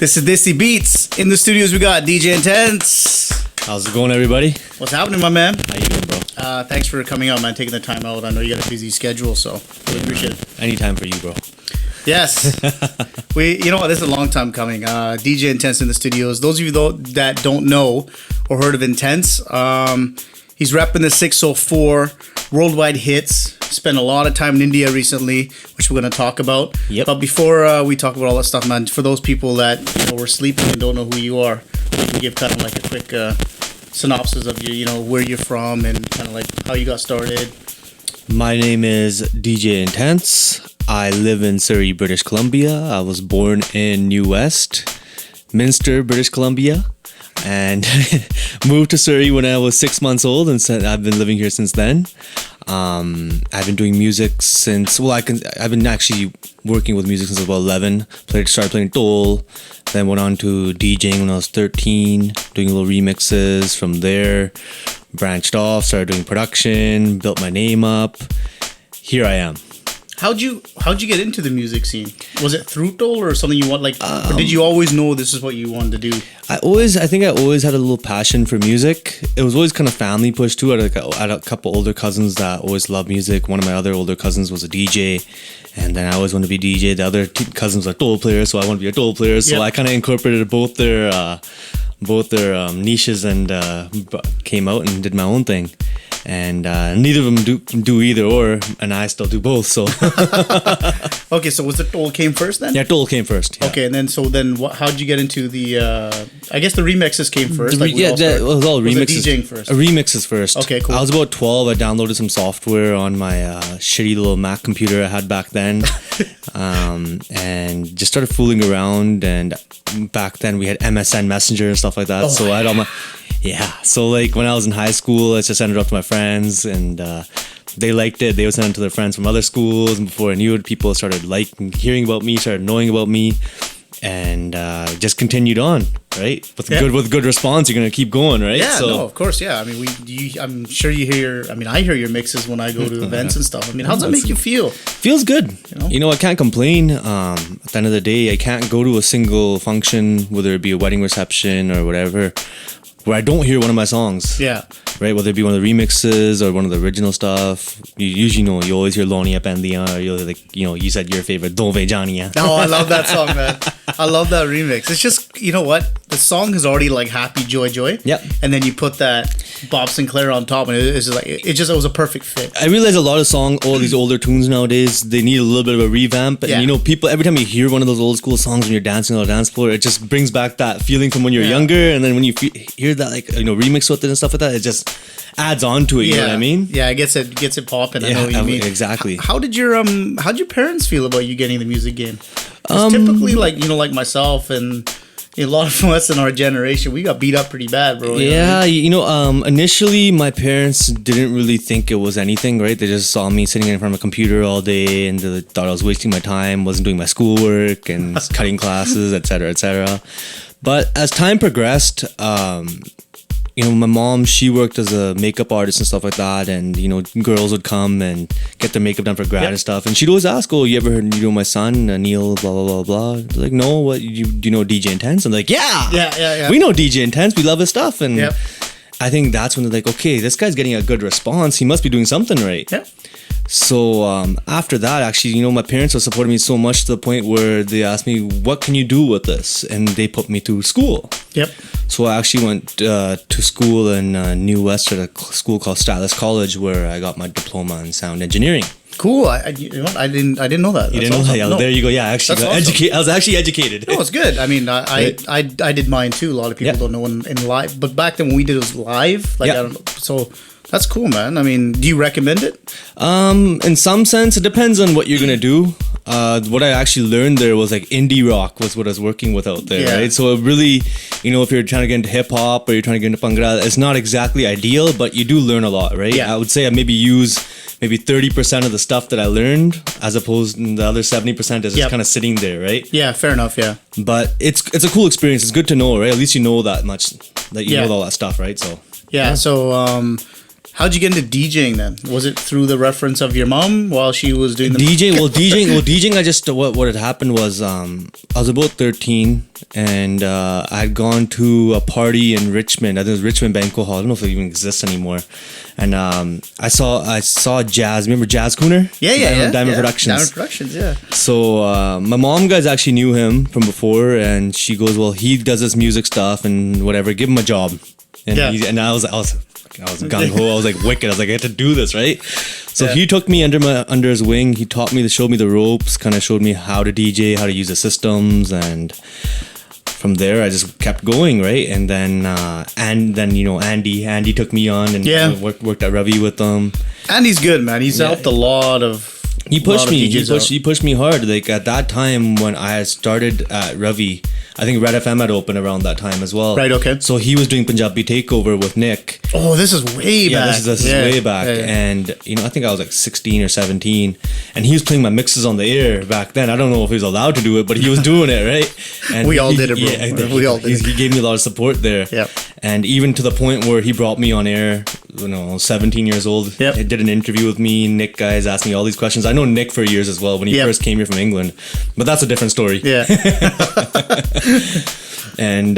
This is Desi Beats. In the studios, we got DJ Intense. How's it going, everybody? What's happening, my man? How you doing, bro? Thanks for coming out, man. Taking the time out. I know you got a busy schedule, so really appreciate it. Anytime for you, bro. Yes. You know what? This is a long time coming. DJ Intense in the studios. Those of you that don't know or heard of Intense, he's repping the 604 worldwide hits. Spent a lot of time in India recently, which we're going to talk about. Yep. But before we talk about all that stuff, man, for those people that were sleeping and don't know who you are, you can give kind of like a quick synopsis of where you're from and kind of like how you got started. My name is DJ Intense. I live in Surrey, British Columbia. I was born in New Westminster, British Columbia, and moved to Surrey when I was 6 months old, and I've been living here since then. I've been doing music since, I've been actually working with music since I was about 11. Started playing Dole, then went on to DJing when I was 13, doing little remixes. From there, branched off, started doing production, built my name up. Here I am. How'd you get into the music scene? Was it through Dole or something you want, or did you always know this is what you wanted to do? I think I always had a little passion for music. It was always kind of family push too. I had a couple older cousins that always loved music. One of my other older cousins was a DJ, and then I always wanted to be DJ. The other cousins were Dole players, so I wanted to be a Dole player. So I kind of incorporated both their niches and came out and did my own thing. And neither of them do either or, and I still do both. So okay, so was it Dole came first then? Yeah, Dole came first. Yeah. Okay, and then how'd you get into the? I guess the remixes came first. It was all remixes. Was it DJing first? Remixes first. Okay, cool. I was about 12. I downloaded some software on my shitty little Mac computer I had back then, and just started fooling around. And back then we had MSN Messenger and stuff like that. So I had all my. Yeah, so like when I was in high school, I just sent it off to my friends, and they liked it. They would send it to their friends from other schools, and before I knew it, people started hearing about me, started knowing about me, and just continued on, right? With good response, you're gonna keep going, right? Yeah, so, no, of course, yeah. I mean, I'm sure you hear. I mean, I hear your mixes when I go to events and stuff. I mean, how does that make you feel? Feels good. I can't complain. At the end of the day, I can't go to a single function, whether it be a wedding reception or whatever, where I don't hear one of my songs. Yeah. Right? Whether it be one of the remixes or one of the original stuff. You usually you always hear Loni Apendia, or you said your favorite, Dove Jania. Oh, I love that song, man. I love that remix. It's just, you know what? The song is already like happy, joy. Yep. And then you put that Bob Sinclair on top, and it was a perfect fit. I realize a lot of all these older tunes nowadays, they need a little bit of a revamp. And people, every time you hear one of those old school songs when you're dancing on a dance floor, it just brings back that feeling from when you're younger. And then when you hear that remix with it and stuff like that, it just adds on to it. You know what I mean? Yeah, it gets it popping. I know what you mean. Exactly. How'd your parents feel about you getting the music game? Typically, like myself and a lot of us in our generation, we got beat up pretty bad, bro. Initially my parents didn't really think it was anything, right? They just saw me sitting in front of a computer all day, and they thought I was wasting my time, wasn't doing my schoolwork and cutting classes, etc., etc. But as time progressed, my mom, she worked as a makeup artist and stuff like that, and girls would come and get their makeup done for grad and stuff, and she'd always ask, "Oh, you ever heard my son Neil, blah blah blah blah?" Like, no, what, do you know DJ Intense? I'm like, yeah, we know DJ Intense, we love his stuff. And I think that's when they're like, okay, this guy's getting a good response, he must be doing something right. So after that, actually, my parents were supporting me so much to the point where they asked me, what can you do with this? And they put me through school. So I actually went to school in New West at a school called Stylus College, where I got my diploma in sound engineering. Cool. I didn't know that. You didn't know that? Yeah, no. There you go. Yeah, actually, I was actually educated. No, it's good. I mean, I did mine too. A lot of people don't know in live, but back then when we did it was live. I don't know. So that's cool, man. I mean, do you recommend it? In some sense, it depends on what you're gonna do. What I actually learned there was like indie rock was what I was working with out there, right? So it really, if you're trying to get into hip hop or you're trying to get into Bhangra, it's not exactly ideal, but you do learn a lot, right? I would say I maybe use 30% of the stuff that I learned, as opposed to the other 70% is just kind of sitting there, right? Yeah, fair enough. Yeah, but it's a cool experience. It's good to know, right? At least you know that much, that you know all that stuff, right? So so How'd you get into DJing then? Was it through the reference of your mom while she was doing the DJing. I just what had happened was I was about 13 and I had gone to a party in Richmond. I think it was Richmond Banquet Hall. I don't know if it even exists anymore. And I saw Jazz. Remember Jazz Cooner? Yeah. Diamond Productions. Diamond Productions, yeah. So my mom guys actually knew him from before, and she goes, "Well, he does this music stuff and whatever. Give him a job." And and I was gung ho. I was like wicked. I was like, I had to do this, right? So he took me under his wing. He taught me, showed me the ropes, kind of showed me how to DJ, how to use the systems, and from there I just kept going, right? And then Andy took me on and worked at Ravi with them. Andy's good, man. He's helped a lot of. He pushed me. He pushed me hard. Like at that time when I had started at Ravi, I think Red FM had opened around that time as well. Right. Okay. So he was doing Punjabi Takeover with Nick. Oh, this is way back. This is way back. Yeah. And I think I was like 16 or 17, and he was playing my mixes on the air back then. I don't know if he was allowed to do it, but he was doing it, right? And we all did it, bro. Yeah, we all did it. He gave me a lot of support there. Yep. And even to the point where he brought me on air, 17 years old. Yep. He did an interview with me. Nick guys asked me all these questions. I know Nick for years as well when he first came here from England, but that's a different story. Yeah. And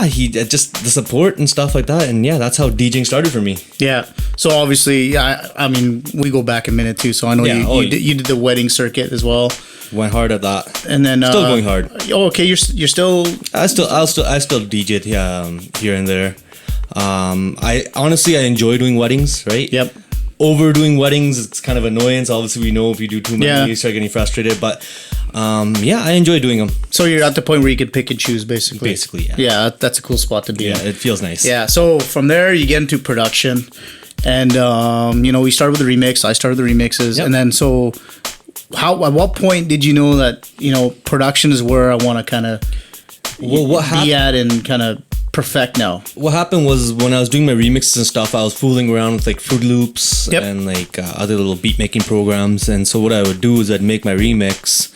he just the support and stuff like that, and that's how DJing started for me. Yeah. So obviously, I mean, we go back a minute too. So I know you did the wedding circuit as well. Went hard at that, and then still going hard. Oh, okay. You're still. I still DJ'd here and there. I honestly enjoy doing weddings, right? Yep. Overdoing weddings, it's kind of annoying. So obviously, we know if you do too many, you start getting frustrated. But I enjoy doing them. So you're at the point where you can pick and choose, basically. Basically, yeah. Yeah, that's a cool spot to be in. Yeah, it feels nice. Yeah. So from there, you get into production, and we started with the remix. I started the remixes, and then so. At what point did you know that production is where I want to kind of be at and kind of perfect now? What happened was when I was doing my remixes and stuff, I was fooling around with like Fruit Loops and like other little beat making programs. And so what I would do is I'd make my remix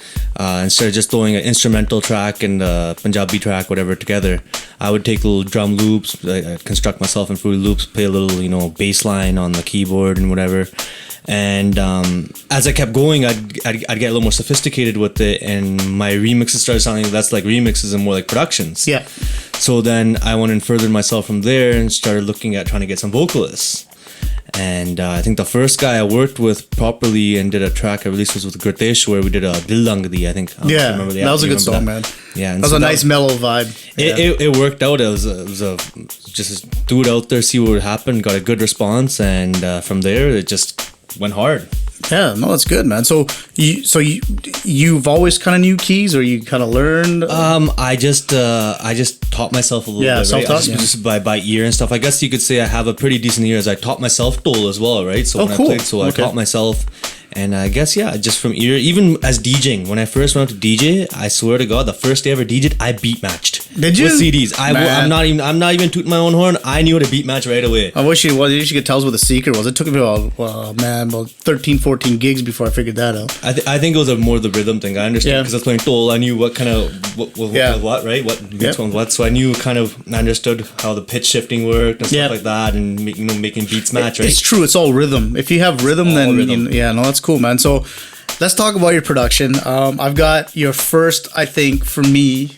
instead of just throwing an instrumental track and a Punjabi track, whatever, together. I would take little drum loops, I'd construct myself in Fruit Loops, play a little bass line on the keyboard and whatever. And as I kept going, I'd get a little more sophisticated with it, and my remixes started sounding less like remixes and more like productions. Yeah. So then I went and furthered myself from there and started looking at trying to get some vocalists. And I think the first guy I worked with properly and did a track I released was with Gurtesh, where we did a Dil Langdi, I think. Yeah, that was a good song, man. Yeah, that was a nice mellow vibe. It worked out. It was just do it out there, see what would happen. Got a good response, and from there it just went hard. Yeah, no, that's good, man. So you've always kind of knew keys, or you kind of learned? I just taught myself a little bit, right? Just by ear and stuff. I guess you could say I have a pretty decent ear, as I taught myself dole as well, right? So cool. I taught myself. And I guess just from ear, even as DJing, when I first went to DJ, I swear to God, the first day I ever DJ'd, I beat matched. Did you? With CDs. I'm not even tooting my own horn. I knew how to beat match right away. I wish you could tell us what the secret was. It took me about 13, 14 gigs before I figured that out. I think it was more the rhythm thing. I understood because I was playing dole. I knew what kind of what, right? What beats on what. So I knew I understood how the pitch shifting worked and stuff like that, and making beats match. Right? It's true. It's all rhythm. If you have rhythm, then that's cool, man. So let's talk about your production. I've got your first, I think, for me,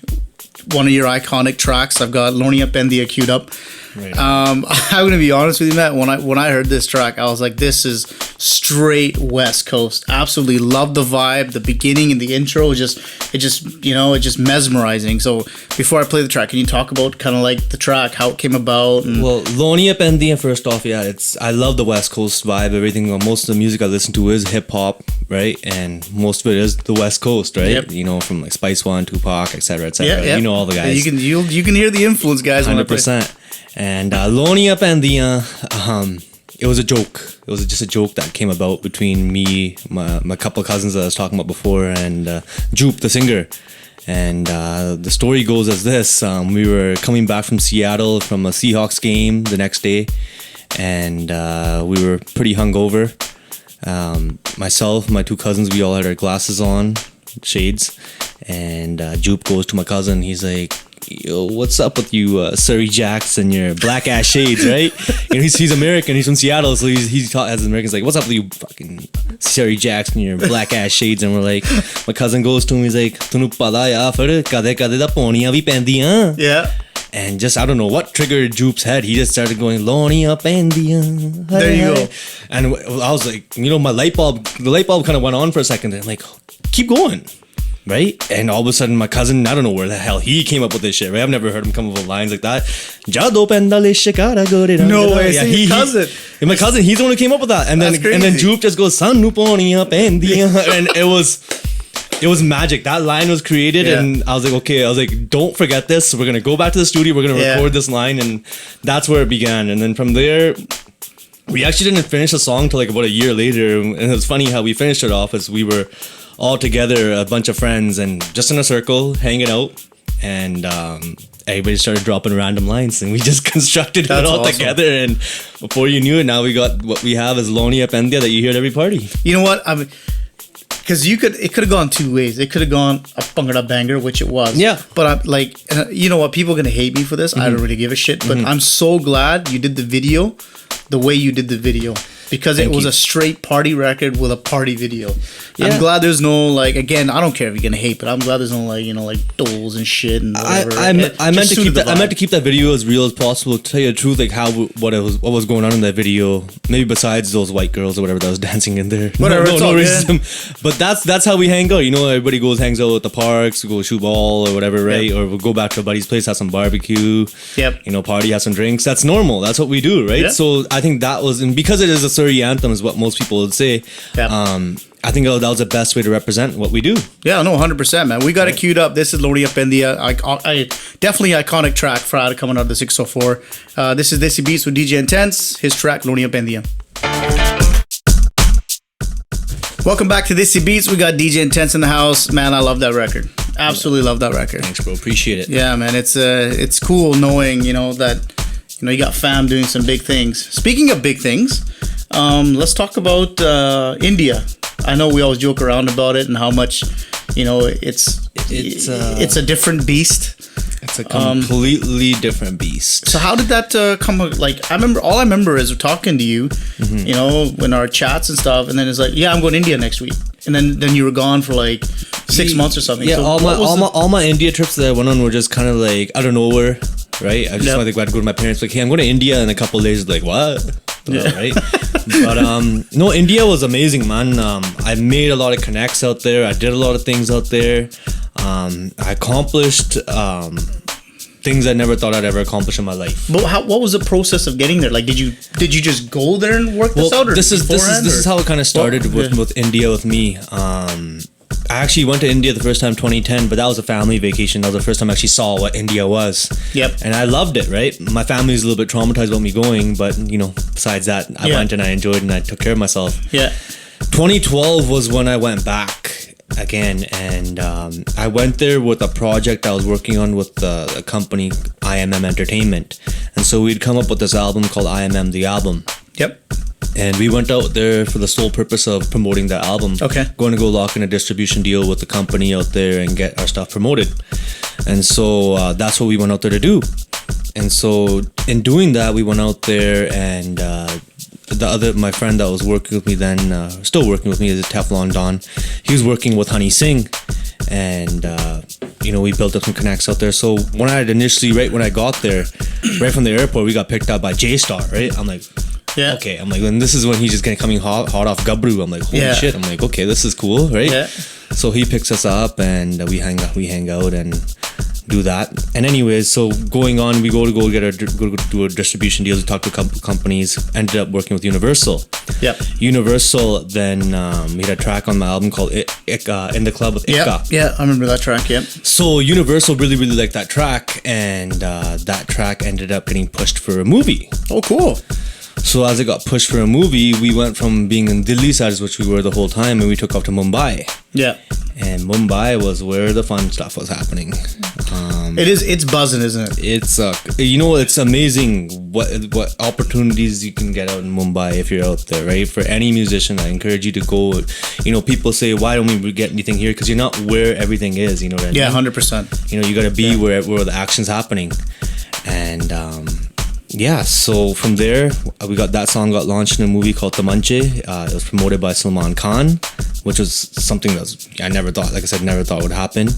one of your iconic tracks. I've got Loni Up India queued up. Right. I'm gonna be honest with you, Matt. When I heard this track, I was like, "This is straight West Coast." Absolutely love the vibe. The beginning and the intro, it's just mesmerizing. So before I play the track, can you talk about kind of like the track, how it came about? Well, Loni Up India, first off, I love the West Coast vibe. Everything, most of the music I listen to is hip hop, right? And most of it is the West Coast, right? Yep. From like Spice One, Tupac, etc., etc. Yep. You know all the guys. You can hear the influence, guys. 100%. And Loni Up India, it was a joke. It was just a joke that came about between me, my couple of cousins that I was talking about before, and Jupe, the singer. And the story goes as this. We were coming back from Seattle from a Seahawks game the next day, and we were pretty hungover. Myself, my two cousins, we all had our glasses on, shades, and Jupe goes to my cousin. He's like, yo, what's up with you Surrey Jacks and your black ass shades, right? You know, he's American, he's from Seattle, so he taught as Americans like, what's up with you fucking Surrey Jacks and your black ass shades? And we're like, my cousin goes to him, he's like, tunu pata ya fir kade kade da poniyan vi pendiyan. Yeah. And just, I don't know what triggered Jupe's head. He just started going, Lonia Pendia. There you go. And I was like, you know, the light bulb kind of went on for a second. And I'm like, keep going. Right? And all of a sudden, my cousin, I don't know where the hell he came up with this shit, right? I've never heard him come up with lines like that. No way, yeah, your cousin. My cousin, he's the one who came up with that. And then Jupe just goes, Sanu Ponia Pendia. And it was magic. That line was created, and I was like, don't forget this. We're gonna go back to the studio. We're gonna record this line, and that's where it began. And then from there, we actually didn't finish the song till like about a year later. And it was funny how we finished it off as we were all together, a bunch of friends, and just in a circle, hanging out, and everybody started dropping random lines, and we just constructed it all together. And before you knew it, now we got what we have is Lonia Pendia that you hear at every party. You know what? Because it could have gone two ways. It could have gone a bangada banger, which it was. Yeah. But I'm like, you know what? People are gonna hate me for this. I don't really give a shit. But I'm so glad you did the video, the way you did the video, because it was a straight party record with a party video. Yeah. I'm glad there's no like. Again, I don't care if you're gonna hate, but I'm glad there's no like, you know, like dolls and shit and whatever. I meant to keep that video as real as possible. To tell you the truth, like what was going on in that video. Maybe besides those white girls or whatever that was dancing in there. Whatever, no racism. But that's how we hang out. You know, everybody hangs out at the parks, go shoot ball or whatever, right? Yep. Or we'll go back to a buddy's place, have some barbecue. Yep. You know, party, have some drinks. That's normal. That's what we do, right? Yep. So I think that was, and because it is a Surrey anthem, is what most people would say. Yep. I think that was the best way to represent what we do. Yeah, no, 100%, man. We got it queued up. This is Lonia Pendia. I definitely iconic track Friday coming out of the 604. This is Desi Beats with DJ Intense. His track Lonia Pendia. Welcome back to Desi Beats. We got DJ Intense in the house. Man, I love that record. Absolutely love that record. Thanks, bro. Appreciate it. Yeah, man. It's cool knowing, you know, that, you know, you got fam doing some big things. Speaking of big things, let's talk about India. I know we always joke around about it and how much, you know, it's a different beast. It's a completely different beast. So how did that come? Like, I remember is talking to you, you know, in our chats and stuff, and then it's like, yeah, I'm going to India next week, and then you were gone for like 6 months or something. Yeah, so all my India trips that I went on were just kind of like out of nowhere, right? I just wanted to go to my parents, like, hey, I'm going to India in a couple of days. Like, what? Yeah. Right? But no, India was amazing, man. I made a lot of connects out there. I did a lot of things out there. I accomplished things I never thought I'd ever accomplish in my life. But what was the process of getting there? Like, did you just go there and work this out? Or this is how it kind of started with India with me. I actually went to India the first time 2010, but that was a family vacation. That was the first time I actually saw what India was. Yep. And I loved it, right? My family's a little bit traumatized about me going, but, you know, besides that, I went and I enjoyed and I took care of myself. Yeah. 2012 was when I went back again, and I went there with a project I was working on with the company IMM Entertainment. And so we'd come up with this album called IMM The Album. Yep. And we went out there for the sole purpose of promoting that album. Okay. Going to go lock in a distribution deal with the company out there and get our stuff promoted. And so that's what we went out there to do. And so in doing that, we went out there, and my friend that was working with me then, still working with me, is Teflon Don. He was working with Honey Singh. And, you know, we built up some connects out there. So when I got there, right from the airport, we got picked up by J-Star, right? I'm like... Yeah. Okay, I'm like, and this is when he's just coming hot off Gabru. I'm like, holy shit. I'm like, okay, this is cool, right? Yeah. So he picks us up, and we hang out and do that. And anyways, so going on, we go do a distribution deal. We talk to a couple companies. Ended up working with Universal. Yeah. Universal. Then we had a track on my album called Ikka, In the Club with Ikka. Yeah, I remember that track. Yeah. So Universal really liked that track, and that track ended up getting pushed for a movie. Oh, cool. So as it got pushed for a movie, we went from being in Delhi side, which we were the whole time, and we took off to Mumbai. Yeah. And Mumbai was where the fun stuff was happening. It's buzzing, isn't it? It's it's amazing what opportunities you can get out in Mumbai if you're out there, right? For any musician, I encourage you to go. People say, why don't we get anything here? Because you're not where everything is. You know what I mean? Yeah, 100%. You got to be where the action's happening, and so from there we got that song got launched in a movie called Tamanche. It was promoted by Salman Khan, which was something I never thought would happen.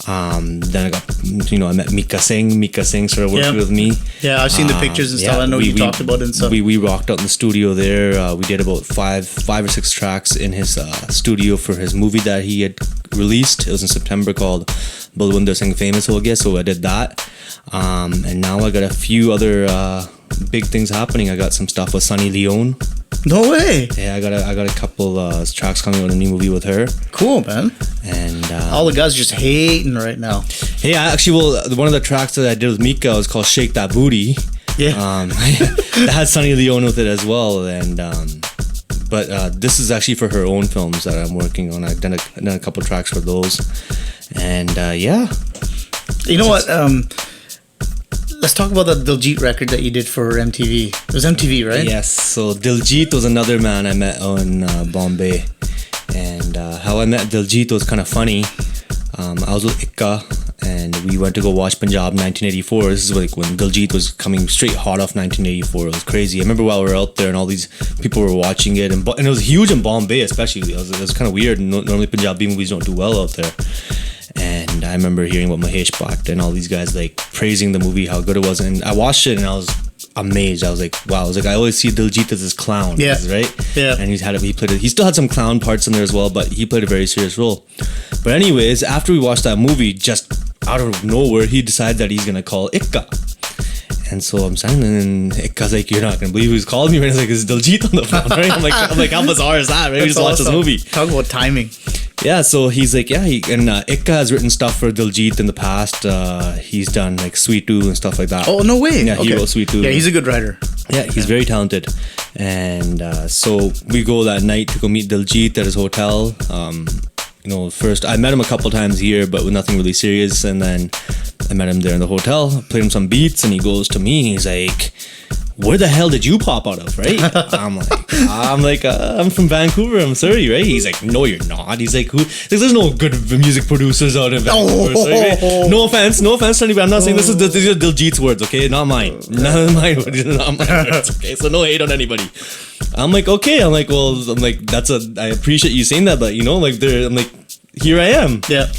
Then I got, I met Mika Singh. Mika Singh sort of worked with me. Yeah, I've seen the pictures and stuff. I know you talked about it and stuff. We rocked out in the studio there. We did about five or six tracks in his studio for his movie that he had released. It was in September, called Balwinder Singh Famous Ho Gaya. So I did that. And now I got a few other big things happening. I got some stuff with Sunny Leone. No way. Yeah, I got a couple tracks coming out in a new movie with her. Cool, man. And all the guys just hating right now. Hey, one of the tracks that I did with Mika was called "Shake That Booty." Yeah. That had Sunny Leone with it as well, and but this is actually for her own films that I'm working on. I've done a couple tracks for those, and yeah. You know what? Let's talk about the Diljit record that you did for MTV. It was MTV, right? Yes. So Diljit was another man I met in Bombay. And how I met Diljit was kind of funny. I was with Ikka and we went to go watch Punjab 1984. This is like when Diljit was coming straight hot off 1984. It was crazy. I remember while we were out there and all these people were watching it. And it was huge in Bombay especially. It was kind of weird. Normally Punjabi movies don't do well out there. And I remember hearing what Mahesh Bhatt and all these guys like praising the movie, how good it was. And I watched it and I was amazed. I was like, wow. I was like, I always see Diljit as this clown, right? Yeah. And he still had some clown parts in there as well, but he played a very serious role. But anyways, after we watched that movie, just out of nowhere, he decided that he's gonna call Ikka. And so I'm standing there and Ikka's like, you're not gonna believe who's calling me right? It's like, it's Diljit on the phone, right? I'm like, how bizarre is that, right? We just watched this movie. Talk about timing. Yeah, so he's like, Ikka has written stuff for Diljit in the past. He's done like Sweet Tooth and stuff like that. Oh, no way. Yeah, he wrote Sweet Tooth. Yeah, he's a good writer. Yeah, he's very talented. And so we go that night to go meet Diljit at his hotel. First I met him a couple times here, but with nothing really serious. And then I met him there in the hotel, played him some beats, and he goes to me and he's like, where the hell did you pop out of, right? I'm like, I'm from Vancouver, I'm Surrey, right? He's like, no, you're not. He's like, there's no good music producers out in Vancouver, Surrey, right? No offense to anybody. I'm not saying these are Diljit's words, okay? Not mine. Not mine words, okay? So no hate on anybody. I'm like, okay. I appreciate you saying that, but here I am. Yeah.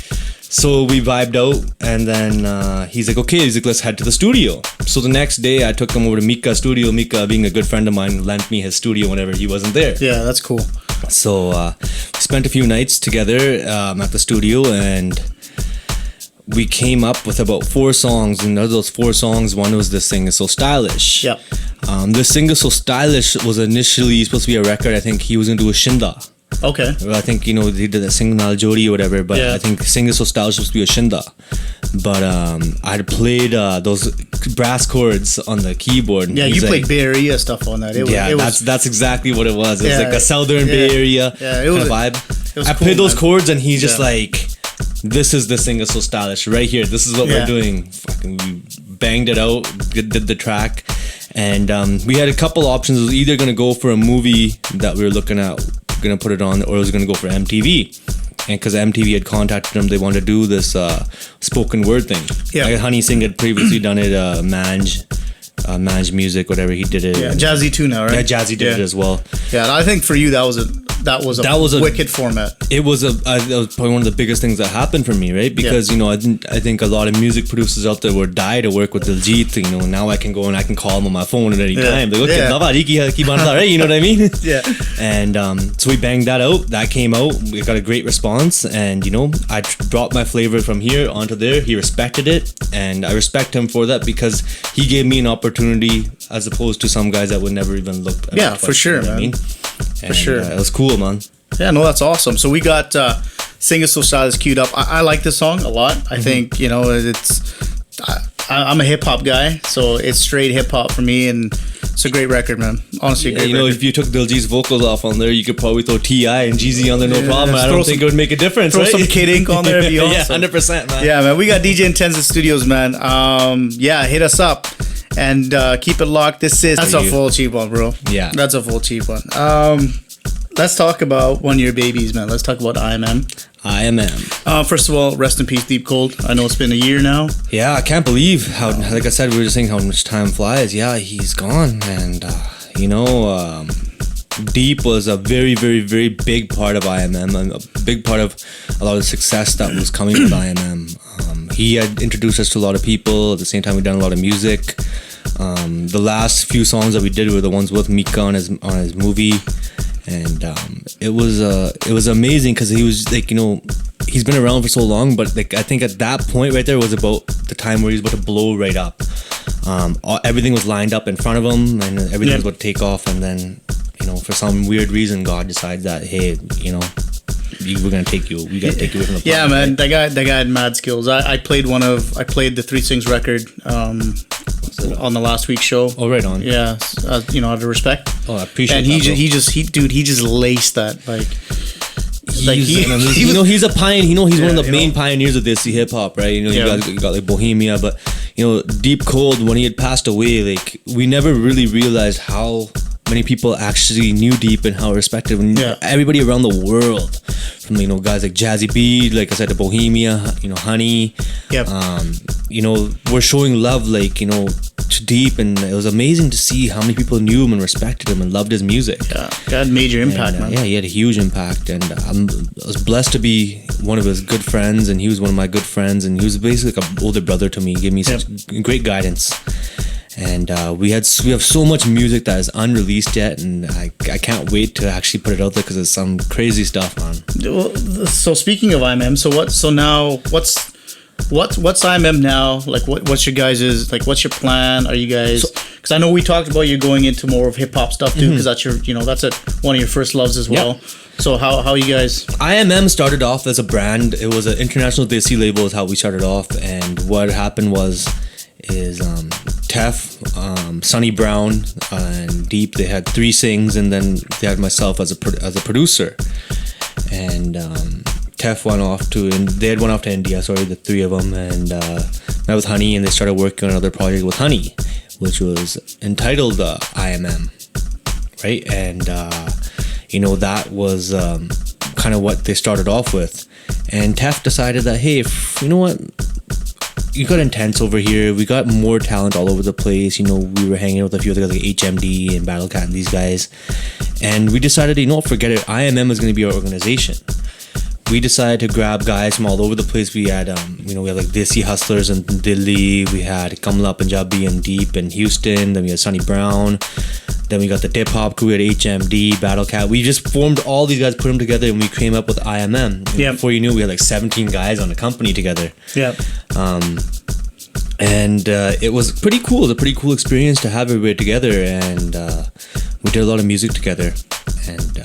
So we vibed out, and then he's like, okay, let's head to the studio. So the next day I took him over to Mika's studio. Mika, being a good friend of mine, lent me his studio whenever he wasn't there. Yeah, that's cool. So we spent a few nights together at the studio, and we came up with about 4 songs. And of those 4 songs, one was This Thing Is So Stylish. Yeah. This Thing Is So Stylish was initially supposed to be a record. I think he was going to do a Shinda. Okay. Well, I think, they did a Sing Nal Jodi or whatever, but I think Sing Is So Stylish was supposed to be a Shinda. But I had played those brass chords on the keyboard. Yeah, you played Bay Area stuff on that. That's exactly what it was. It was like a Southern Bay Area kind of vibe. I played those chords and he's just like, this is This Thing Is So Stylish right here. This is what we're doing. Fucking we banged it out, did the track. And we had a couple options. It was either going to go for a movie that we were looking at, going to put it on, or it was going to go for MTV. And because MTV had contacted them, they wanted to do this spoken word thing. Yeah. Like Honey Singh had previously done it, Manj Music, whatever, he did it. Yeah, Jazzy too now, right? Yeah, Jazzy did it as well. Yeah, and I think for you that was a wicked format. It was that was probably one of the biggest things that happened for me, right? Because I think a lot of music producers out there would die to work with Diljit. Now I can go and I can call him on my phone at any time. Like, right? You know what I mean? Yeah. And so we banged that out. That came out. We got a great response, and I brought my flavor from here onto there. He respected it, and I respect him for that because he gave me an opportunity as opposed to some guys that would never even look at me. For sure, man. I mean? For sure. It was cool, man. Yeah, no, that's awesome. So we got Sing Is So Stylish queued up. I like this song a lot. I think, it's... I'm a hip hop guy, so it's straight hip hop for me, and it's a great record, man. Honestly, a great record. If you took Diljit's vocals off on there, you could probably throw T.I. and Jeezy on there, no problem. I don't think it would make a difference. Throw some Kid Ink on there, be awesome. Yeah, 100%, man. Yeah, man. We got DJ Intense in studios, man. Yeah, hit us up and keep it locked. That's a full cheap one, bro. Yeah, that's a full cheap one. Let's talk about one of your babies, man. Let's talk about IMM. First of all, rest in peace, Deep Cold. I know it's been a year now. Yeah, I can't believe how, like I said, we were just saying how much time flies. Yeah, he's gone. And, Deep was a very, very, very big part of IMM, and a big part of a lot of success that was coming with IMM. He had introduced us to a lot of people. At the same time, we'd done a lot of music. The last few songs that we did were the ones with Mika on his movie. And it was amazing because he was like, he's been around for so long, but like I think at that point right there was about the time where he was about to blow right up. Everything was lined up in front of him, and everything was about to take off. And then, for some weird reason, God decides that, hey, we're gonna take you. We gotta take you away from the planet. Yeah, man, right? that guy had mad skills. I played the Three Sings record on the last week's show. Oh, right on. Yeah, out of respect. Oh, I appreciate and that. And he just laced that he's a pioneer. He's one of the main pioneers of this hip hop, right? You got like Bohemia, but Deep Cold, when he had passed away, like we never really realized how many people actually knew Deep and how respected him. Everybody around the world, from guys like Jazzy B, like I said, the Bohemia, Honey. We're showing love to Deep, and it was amazing to see how many people knew him and respected him and loved his music. Yeah, got a major impact, man. Yeah, he had a huge impact, and I was blessed to be one of his good friends, and he was one of my good friends, and he was basically like an older brother to me. He gave me such great guidance. And we have so much music that is unreleased yet, and I can't wait to actually put it out there because it's some crazy stuff, man. Well, so speaking of IMM, what's IMM now? Like, what's your guys' what's your plan? Are you guys? Because I know we talked about you going into more of hip hop stuff too, because that's one of your first loves as well. Yep. So how you guys? IMM started off as a brand. It was an international Desi label is how we started off, and what happened was Tef, Sonny Brown, and Deep, they had Three Sings, and then they had myself as a producer. And Tef went off to India, the three of them, and met with Honey, and they started working on another project with Honey, which was entitled IMM, right? And that was kind of what they started off with. And Tef decided that, hey, you got Intense over here. We got more talent all over the place. We were hanging out with a few other guys like HMD and Battlecat and these guys. And we decided, forget it. IMM is going to be our organization. We decided to grab guys from all over the place. We had, we had like Desi Hustlers in Delhi. We had Kamla Punjabi and Deep in Houston. Then we had Sonny Brown. Then we got the hip hop crew at HMD, Battlecat. We just formed all these guys, put them together, and we came up with IMM. Before you knew, we had like 17 guys on the company together. And it was pretty cool. It was a pretty cool experience to have everybody together, and we did a lot of music together. And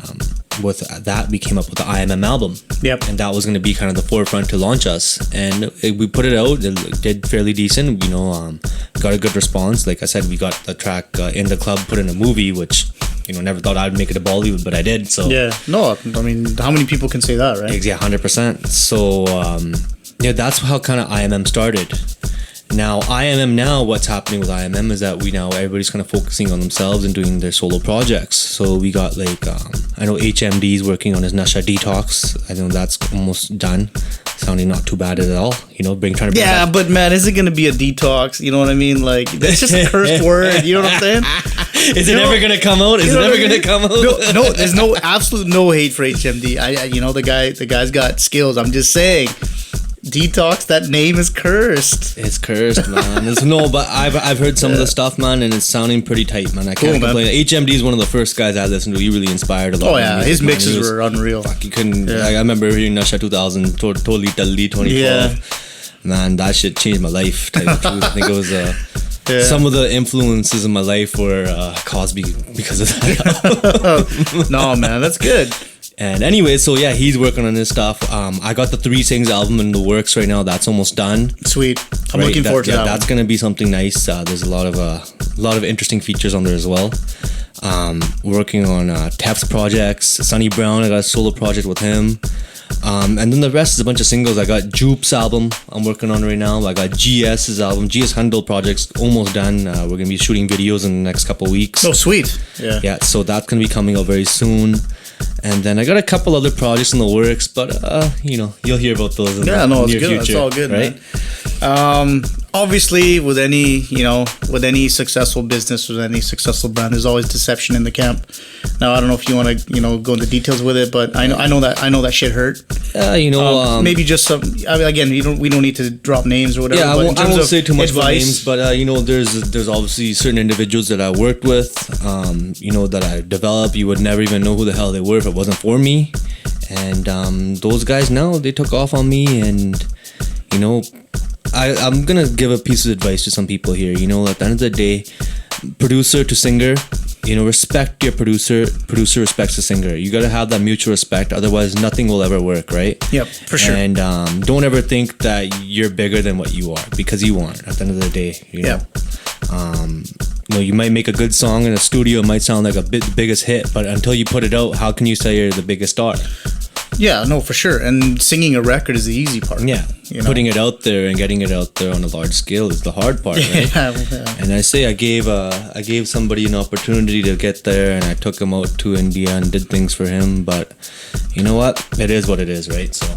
with that, we came up with the IMM album. And that was going to be kind of the forefront to launch us. And we put it out. It did fairly decent. Got a good response. Like I said, we got the track in the club, put in a movie, which never thought I'd make it to Bollywood, but I did. So no, I mean, how many people can say that, right? Yeah, 100%. So that's how kind of IMM started. Now, what's happening with IMM is that everybody's kind of focusing on themselves and doing their solo projects. So we got I know HMD is working on his Nasha Detox. I know that's almost done. Sounding not too bad at all. Trying to bring but man, is it going to be a detox? You know what I mean? Like, that's just a cursed word. You know what I'm saying? Is it ever going to come out? Is it ever going to come out? No, there's absolute no hate for HMD. The guy's got skills. I'm just saying. Detox, that name is cursed. It's cursed, man. But I've heard some of the stuff, man, and it's sounding pretty tight, man. I can't complain. HMD is one of the first guys I listened to. He really inspired a lot. Oh yeah, his mixes were unreal. You couldn't. I remember hearing Nasha 2000, Totally Talli 2012. Yeah. Man, that shit changed my life. To tell you the truth. I think it was some of the influences in my life were Cosby because of that. No, man, that's good. And anyway, so yeah, he's working on this stuff. I got the 3 Sings album in the works right now. That's almost done. Sweet. I'm looking forward to that. That's gonna be something nice. There's a lot of interesting features on there as well. Working on Tef's projects. Sonny Brown, I got a solo project with him. And then the rest is a bunch of singles. I got Jupe's album I'm working on right now. I got GS's album. GS Handel project's almost done. We're going to be shooting videos in the next couple of weeks. Oh, sweet. Yeah. Yeah, so that's going to be coming out very soon. And then I got a couple other projects in the works, but, you'll hear about those in the near future. It's all good, right? Man. Obviously, with any successful business, with any successful brand, there's always deception in the camp. Now, I don't know if you want to, go into details with it, but I know that shit hurt. Maybe just some. I mean, again, we don't need to drop names or whatever. Yeah, but I won't say too much about names, but there's obviously certain individuals that I worked with, that I developed. You would never even know who the hell they were if it wasn't for me. And those guys now, they took off on me, and I'm gonna give a piece of advice to some people here. At the end of the day, producer to singer, respect your producer. Producer respects the singer. You gotta have that mutual respect. Otherwise, nothing will ever work, right? Yep, for sure. And don't ever think that you're bigger than what you are, because you aren't. At the end of the day, you might make a good song in a studio. It might sound like the biggest hit, but until you put it out, how can you say you're the biggest star? Yeah, no, for sure. And singing a record is the easy part. Yeah, putting it out there and getting it out there on a large scale is the hard part, right? Yeah. And I say I gave somebody an opportunity to get there, and I took him out to India and did things for him. But you know what? It is what it is, right? So.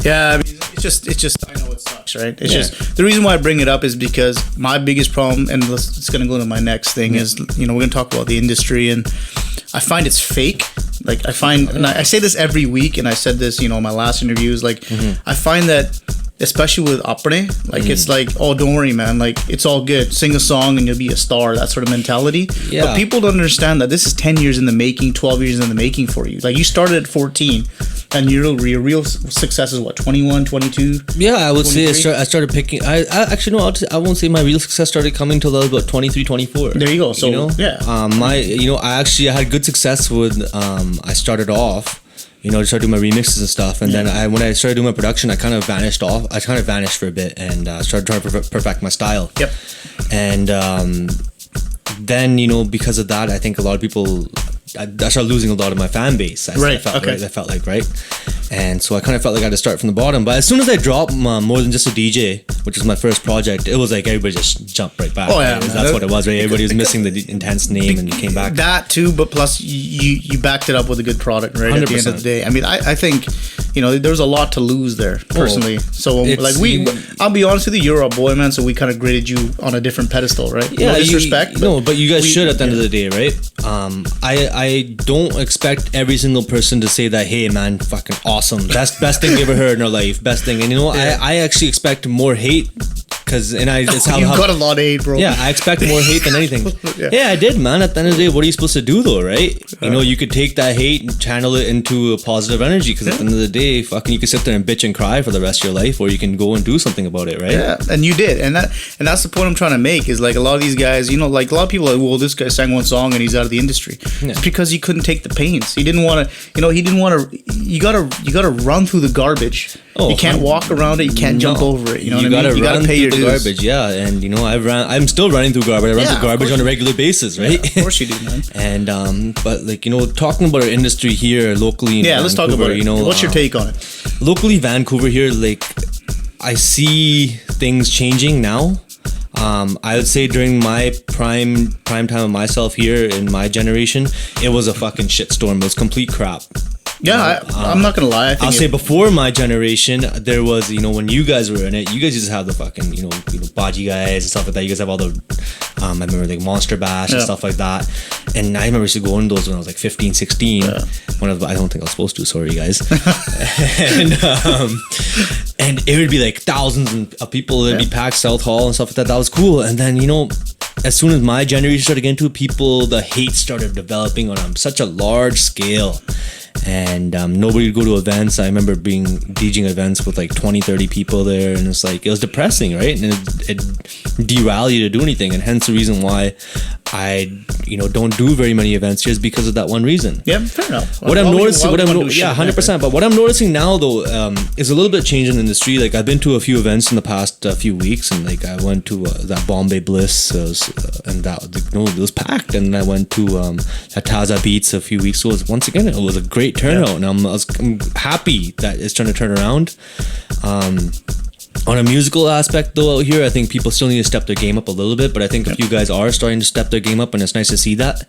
Yeah, I mean, it's just. I know it sucks, right? It's just the reason why I bring it up is because my biggest problem, and it's gonna go into my next thing, is we're gonna talk about the industry, and I find it's fake. Like and I say this every week, and I said this, in my last interviews. Like, I find that, especially with apne, like it's like, oh, don't worry, man. Like, it's all good. Sing a song and you'll be a star. That sort of mentality. Yeah. But people don't understand that this is 10 years in the making, 12 years in the making for you. Like, you started at 14. And your real success is what, 21, 22? Yeah, I would 23? Say I started picking. I actually no, I won't say my real success started coming till I was about 23, 24. There you go. So yeah, I had good success with. I started off. I started doing my remixes and stuff, and then when I started doing my production, I kind of vanished off. I kind of vanished for a bit and started trying to perfect my style. Yep. And then because of that, I think a lot of people. I started losing a lot of my fan base. I felt like, right? And so I kind of felt like I had to start from the bottom. But as soon as I dropped More Than Just a DJ, which was my first project, it was like everybody just jumped right back. Oh yeah, that's what it was, right? Everybody was missing the intense name and came back. That too, but plus you backed it up with a good product, right? 100%. At the end of the day, I mean, I think there was a lot to lose there personally. So I'll be honest with you, you're a boy, man. So we kind of graded you on a different pedestal, right? Yeah, no disrespect. But you guys should at the end of the day, right? I don't expect every single person to say that, hey man, fucking awesome, best thing we ever heard in our life, best thing. And I actually expect more hate. It's how you've got a lot of hate, bro. Yeah, I expect more hate than anything. Yeah, I did, man. At the end of the day, what are you supposed to do, though, right? You could take that hate and channel it into a positive energy. Because at the end of the day, fucking, you can sit there and bitch and cry for the rest of your life, or you can go and do something about it, right? Yeah, and you did, and that's the point I'm trying to make. Is like a lot of these guys, like a lot of people are like, well, this guy sang one song and he's out of the industry. Yeah. It's because he couldn't take the pains. He didn't want to. He didn't want to. You gotta run through the garbage. You can't walk around it. You can't jump over it. You know what I mean? You gotta pay your dues. Garbage, yeah. And I'm still running through garbage. I run through garbage on a regular basis, right? Yeah, of course you do, man. And but talking about our industry here locally in Vancouver, let's talk about it. What's your take on it? Locally, Vancouver here, I see things changing now. I would say during my prime time of myself here in my generation, it was a fucking shitstorm. It was complete crap. Yeah, I'm not gonna lie. I'll say before my generation, there was, when you guys were in it, you guys used to have the fucking, Baji guys and stuff like that. You guys have all the, I remember like Monster Bash and stuff like that. And I remember used to go into those when I was like 15, 16. Yeah. I don't think I was supposed to. Sorry, guys. and it would be like thousands of people. It'd be packed South Hall and stuff like that. That was cool. And then as soon as my generation started getting to people, the hate started developing on such a large scale. And nobody would go to events. I remember DJing events with like 20, 30 people there, and it was depressing, right? And it derailed you to do anything, and hence the reason why I don't do very many events just because of that one reason. Yeah, fair enough. What I'm noticing, 100%. But what I'm noticing now though is a little bit change in the industry. Like I've been to a few events in the past few weeks, and like I went to that Bombay Bliss, and that it was packed. And I went to that Desi Beats a few weeks ago. Once again, it was a great turnout, and I'm happy that it's trying to turn around. On a musical aspect though out here, I think people still need to step their game up a little bit, but I think a few guys are starting to step their game up, and it's nice to see that.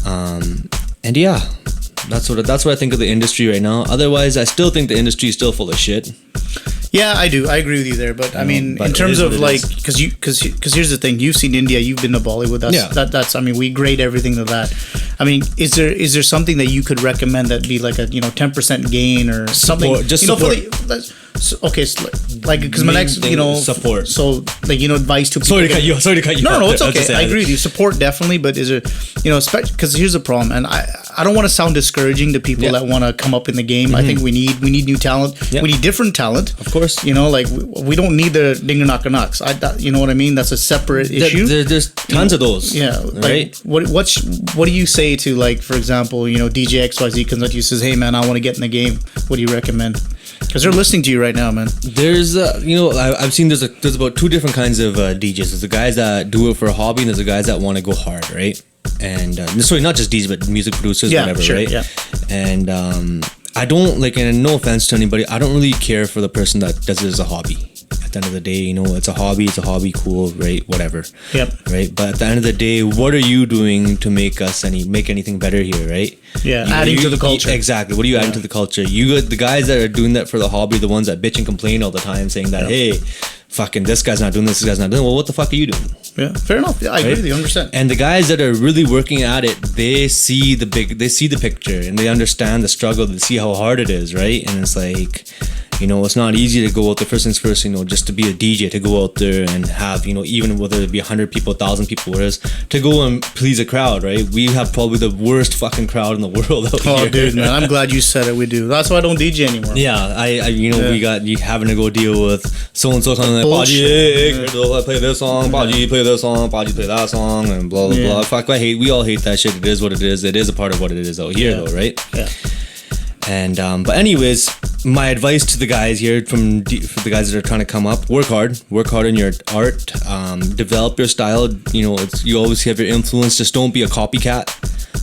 And yeah, that's what I think of the industry right now. Otherwise, I still think the industry is still full of shit. Yeah, I do. I agree with you there. But I mean, in terms of like, because here's the thing. You've seen India. You've been to Bollywood. That's. I mean, we grade everything to that. I mean, is there something that you could recommend that be like a 10% gain or something? Support, just support. Like because my next support. So like advice to people. Sorry to cut you. No, it's okay. I agree with you. Support definitely, but is there because here's the problem, and I don't want to sound discouraging to people that want to come up in the game. I think we need new talent. We need different talent, of course. Like we don't need the dinger knocker knocks. You know what I mean? That's a separate issue. There's tons of those. Yeah. Right. Like, what do you say to, like, for example, DJ XYZ comes up to you and says, "Hey man, I want to get in the game. What do you recommend?" Because they're listening to you right now, man. There's I've seen there's about two different kinds of DJs. There's the guys that do it for a hobby, and there's the guys that want to go hard, right? And sorry, not just DJs, but music producers, whatever, sure, right? Yeah. And I don't and no offense to anybody, I don't really care for the person that does it as a hobby. At the end of the day, it's a hobby, cool, right? Whatever. Yep. Right. But at the end of the day, what are you doing to make anything better here, right? Yeah. Adding to the culture. Exactly. What are you adding to the culture? You got the guys that are doing that for the hobby, the ones that bitch and complain all the time, saying that, hey, fucking this guy's not doing this guy's not doing. Well, what the fuck are you doing? Yeah, fair enough. Yeah, I agree with you 100%. And the guys that are really working at it, they see the picture, and they understand the struggle. They see how hard it is, right? And it's like, it's not easy to go out there first things first. Just to be a DJ, to go out there and have even whether it be 100 people, 1,000 people, whereas to go and please a crowd, right? We have probably the worst fucking crowd in the world out here. Oh, dude, man, I'm glad you said it. We do. That's why I don't DJ anymore. Yeah, we got you having to go deal with so and so coming like, Baji, play this song, Baji, play this song, Baji, play that song, and blah blah blah. Fuck, we all hate that shit. It is what it is. It is a part of what it is out here, though, right? Yeah. And but anyways, my advice to the guys here for the guys that are trying to come up: work hard in your art, develop your style. You always have your influence. Just don't be a copycat.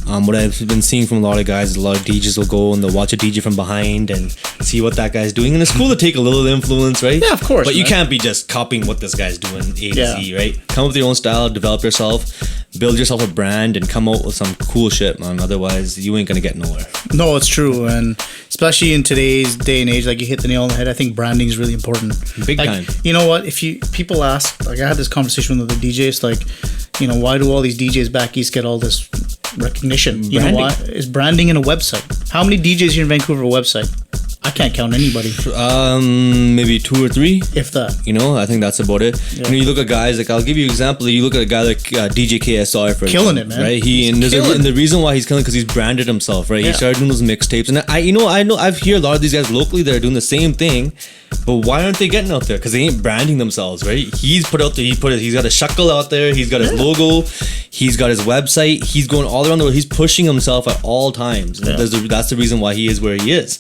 What I've been seeing from a lot of guys is a lot of DJs will go and they'll watch a DJ from behind and see what that guy's doing, and it's cool to take a little influence, right? Yeah, of course. But you can't be just copying what this guy's doing A to Z, right? Come up with your own style, develop yourself, build yourself a brand, and come out with some cool shit, man. Otherwise, you ain't gonna get nowhere. No, it's true, and especially in today's day and age, like you hit the nail on the head. I think branding is really important. Big time. You know what? People ask, like I had this conversation with the DJs, like, why do all these DJs back east get all this recognition? You know why? It's branding in a website. How many DJs here in Vancouver website? I can't count anybody. Maybe 2 or 3, if that. I think that's about it. Yeah. You look at guys like, I'll give you an example. You look at a guy like DJ KSR, for killing example, it, man. right? And the reason why he's killing because he's branded himself, right? He started doing those mixtapes, and I know I've heard a lot of these guys locally that are doing the same thing. But why aren't they getting out there? Because they ain't branding themselves, right? He's put out there. He's got a shackle out there. He's got his logo. He's got his website. He's going all around the world. He's pushing himself at all times. Yeah. That's the reason why he is where he is,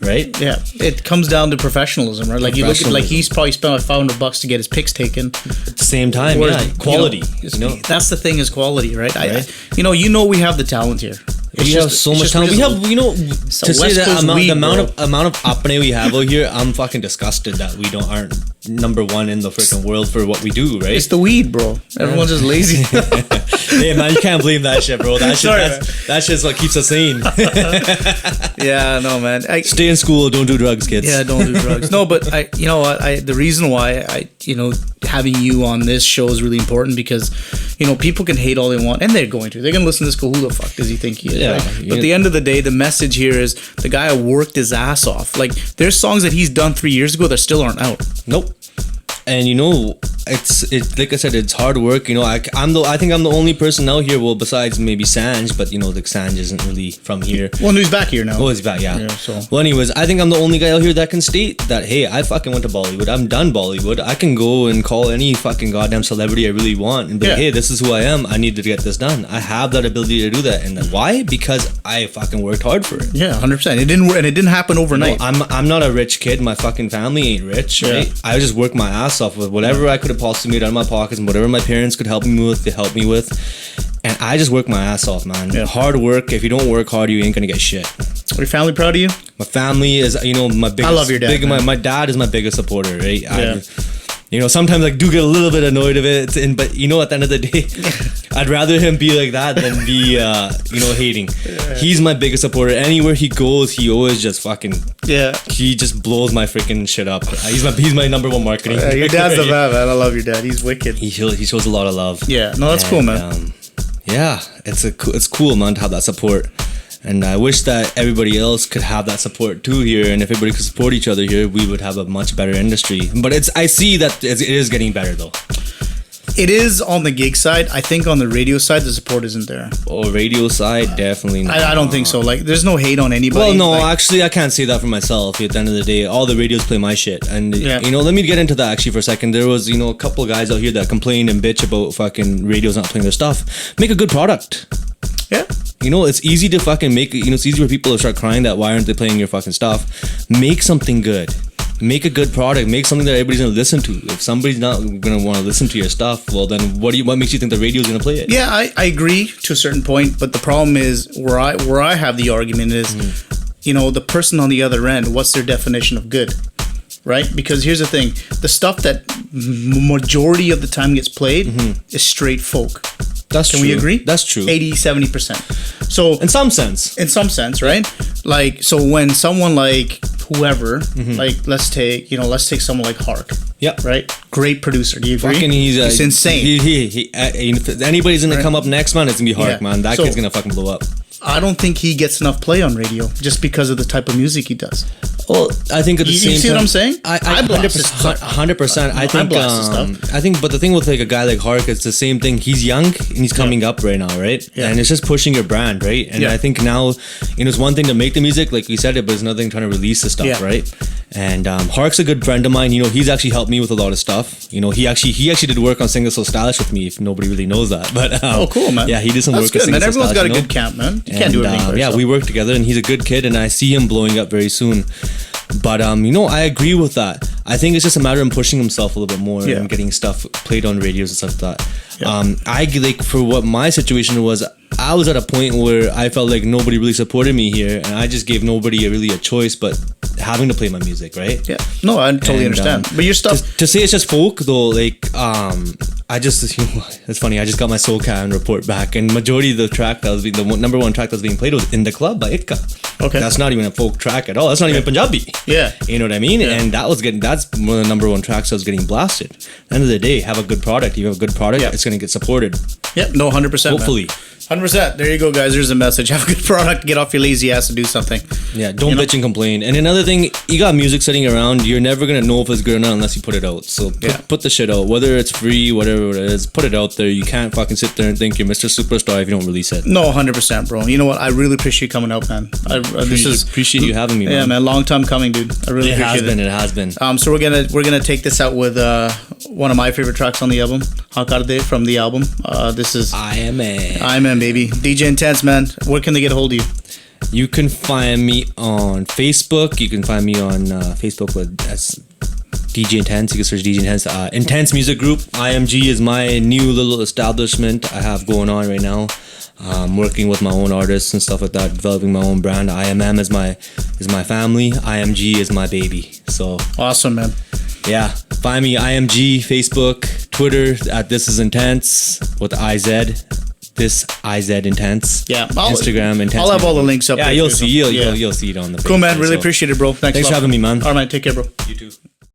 right? Yeah, it comes down to professionalism, right? Like you look at, like he's probably spent like $500 to get his pics taken. At the same time, quality. That's the thing, is quality, right? We have the talent here. We have so much talent. We have, to say that the amount of apne we have out here, I'm fucking disgusted that we aren't number one in the freaking world for what we do, right? It's the weed, bro. Everyone's just lazy. Hey man, you can't blame that shit, bro. That shit's what keeps us sane. Yeah, no, man. Stay in school, don't do drugs, kids. Yeah, don't do drugs. No, but the reason why having you on this show is really important because, people can hate all they want, and they're going to. They're going to listen to this, go, who the fuck does he think he is? Yeah. Right? But at the end of the day, the message here is the guy worked his ass off. Like, there's songs that he's done 3 years ago that still aren't out. Nope. And it's like I said, it's hard work. You know, I think I'm the only person out here. Well, besides maybe Sanj, but you know, like Sanj isn't really from here. Well, he's back here now. Oh, he's back, yeah. So. Well, anyways, I think I'm the only guy out here that can state that, hey, I fucking went to Bollywood. I'm done Bollywood. I can go and call any fucking goddamn celebrity I really want and be like, hey, this is who I am. I need to get this done. I have that ability to do that. And why? Because I fucking worked hard for it. Yeah, 100%. It didn't happen overnight. No, I'm not a rich kid. My fucking family ain't rich, right? I just worked my ass off with whatever I could have possibly made out of my pockets and whatever my parents could help me with, they helped me with. And I just work my ass off, man. Yeah. Hard work. If you don't work hard, you ain't gonna get shit. Are your family proud of you? My family is, you know, my biggest. I love your dad. My dad is my biggest supporter, right? Yeah. You know, sometimes I do get a little bit annoyed of it, but you know, at the end of the day, I'd rather him be like that than be, you know, hating. Yeah. He's my biggest supporter. Anywhere he goes, he always just fucking, he just blows my freaking shit up. He's my number one marketing. Your dad's the man. I love your dad. He's wicked. He shows a lot of love. Yeah, no, that's cool, man. Yeah, it's cool, man, to have that support. And I wish that everybody else could have that support too here. And if everybody could support each other here, we would have a much better industry. But I see that it is getting better though. It is on the gig side. I think on the radio side, the support isn't there. Oh, radio side, definitely not. I don't think so. Like, there's no hate on anybody. Well, no, actually, I can't say that for myself. At the end of the day, all the radios play my shit. And, you know, let me get into that actually for a second. There was, you know, a couple of guys out here that complained and bitch about fucking radios not playing their stuff. Make a good product. Yeah. You know, it's easy to fucking make, you know, it's easy for people to start crying that why aren't they playing your fucking stuff. Make something good. Make a good product. Make something that everybody's gonna listen to. If somebody's not gonna want to listen to your stuff, well, then what makes you think the radio's gonna play it? Yeah, I agree to a certain point, but the problem is where I have the argument is, you know, the person on the other end, what's their definition of good? Right? Because here's the thing, the stuff that majority of the time gets played is straight folk. That's true. Can we agree? That's true. 80-70%. So in some sense, right? Like, so when someone like whoever, like let's take someone like Hark. Yeah. Right. Great producer. Do you agree? Fucking, he's insane. If anybody's gonna come up next, man, it's gonna be Hark, man. That kid's gonna fucking blow up. I don't think he gets enough play on radio just because of the type of music he does. Well, I think at the same time, you see what I'm saying? I 100%. I think, but the thing with like a guy like Hark, it's the same thing. He's young and he's coming up right now, right? Yeah. And it's just pushing your brand, right? And I think now, you know, it's one thing to make the music, like we said it, but it's another thing trying to release the stuff, right? And Hark's a good friend of mine. You know, he's actually helped me with a lot of stuff. You know, he actually did work on Single So Stylish with me. If nobody really knows that, but oh, cool, man. Yeah, he did some work. That's good, man. Everyone's got a good camp, man. You can't do everything. Yeah, we work together, and he's a good kid, and I see him blowing up very soon. But you know, I agree with that. I think it's just a matter of him pushing himself a little bit more and getting stuff played on radios and stuff like that. I like, for what my situation was, I was at a point where I felt like nobody really supported me here, and I just gave nobody really a choice but having to play my music, right? Yeah. No, I totally understand. But your stuff to say it's just folk though, like I just, you know, it's funny, I just got my SoulCan report back, and majority of the track that was being, the number one track that was being played was In the Club by Itka. Okay. That's not even a folk track at all. That's not even Punjabi. Yeah. You know what I mean? Yeah. And that's one of the number one tracks that was getting blasted. At the end of the day, have a good product. You have a good product, it's going to get supported. Yep, no, 100%. Hopefully. Man. 100%. There you go, guys. There's a message. Have a good product. Get off your lazy ass and do something. Yeah, don't bitch and complain. And another thing, you got music sitting around. You're never going to know if it's good or not unless you put it out. So put the shit out. Whether it's free, whatever it is, put it out there. You can't fucking sit there and think you're Mr. Superstar if you don't release it. No, 100%, bro. You know what? I really appreciate you coming out, man. Appreciate you having me, man. Yeah, man. Long time coming, dude. I really appreciate it. It has been. So we're gonna take this out with one of my favorite tracks on the album, Hakarde from the album. This is I Am, baby. DJ Intense, man. Where can they get a hold of you? You can find me on Facebook. You can find me on Facebook with DJ Intense. You can search DJ Intense. Intense Music Group. IMG is my new little establishment I have going on right now. Working with my own artists and stuff like that, developing my own brand. IMM is my family. IMG is my baby. So awesome, man. Yeah, find me IMG, Facebook, Twitter at This Is Intense with IZ. This IZ Intense. Yeah, Instagram Intense. I'll have all the links up. Yeah, there you'll see it on the. Cool, man. Really appreciate it, bro. Thanks for having me, man. All right, man. Take care, bro. You too.